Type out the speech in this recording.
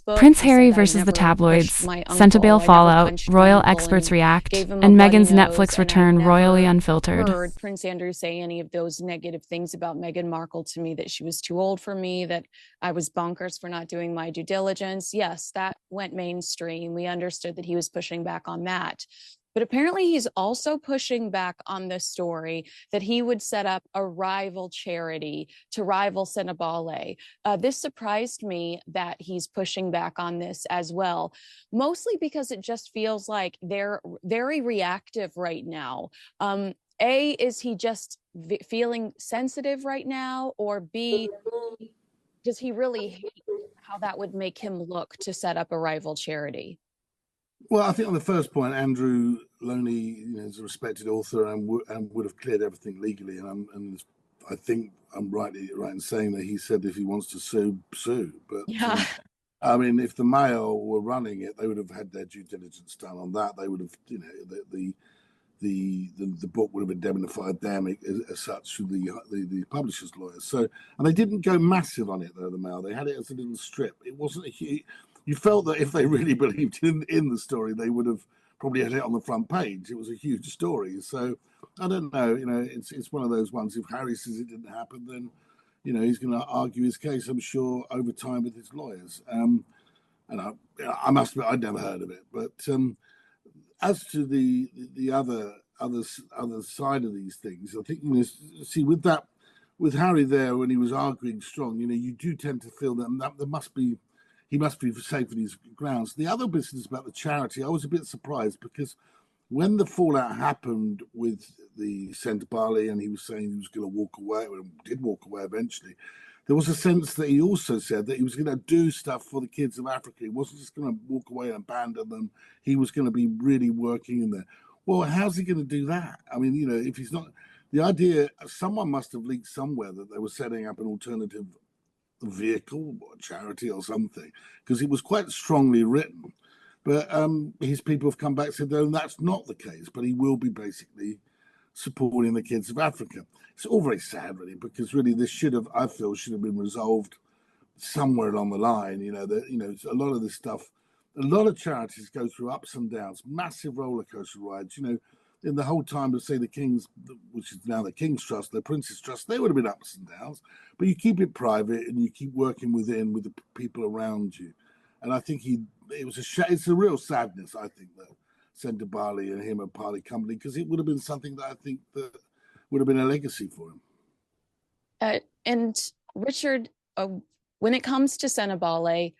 Facebook. Prince He said Harry I versus the never pushed tabloids, my Sentebale uncle. I never fallout, punched my royal uncle experts and react, gave him a and bloody Meghan's nose. Netflix And I return royally never unfiltered. heard Prince Andrew say any of those negative things about Meghan Markle to me, that she was too old for me, that I was bonkers for not doing my due diligence. Yes, that went mainstream. We understood that he was pushing back on that. But apparently, he's also pushing back on the story that he would set up a rival charity to rival Sentebale. This surprised me that he's pushing back on this as well, mostly because it just feels like they're very reactive right now. A, is he just feeling sensitive right now? Or B, does he really hate how that would make him look to set up a rival charity? Well, I think on the first point, Andrew Loney, is a respected author and would have cleared everything legally. And I think I'm right in saying that he said if he wants to sue, sue. But Yeah. I mean, if the Mail were running it, they would have had their due diligence done on that. They would have, the book would have indemnified them as such through the publisher's lawyers. So, and they didn't go massive on it though. The Mail, they had it as a little strip. It wasn't a huge. You felt that if they really believed in the story, they would have probably had it on the front page. It was a huge story. So I don't know. It's one of those ones. If Harry says it didn't happen, then he's going to argue his case, I'm sure, over time with his lawyers. And I must admit, I'd never heard of it. But as to the other side of these things, I think see with Harry there when he was arguing strong, you do tend to feel that he must be safe in his grounds. The other business about the charity, I was a bit surprised because when the fallout happened with the Sentebale and he was saying he was going to walk away, and did walk away eventually, there was a sense that he also said that he was going to do stuff for the kids of Africa. He wasn't just going to walk away and abandon them. He was going to be really working in there. Well, how's he going to do that? I mean, if he's not, the idea, someone must have leaked somewhere that they were setting up an alternative vehicle or charity or something, because it was quite strongly written. But his people have come back and said, no, that's not the case. But he will be basically supporting the kids of Africa. It's all very sad, really, because really this I feel, should have been resolved somewhere along the line. A lot of this stuff, a lot of charities go through ups and downs, massive roller coaster rides. In the whole time of, say, the King's, which is now the King's Trust, the Prince's Trust, they would have been ups and downs, but you keep it private and you keep working with the people around you. And I think it's a real sadness, I think, that Sentebale and him are party company, because it would have been something that I think that would have been a legacy for him. And Richard, when it comes to Sentebale,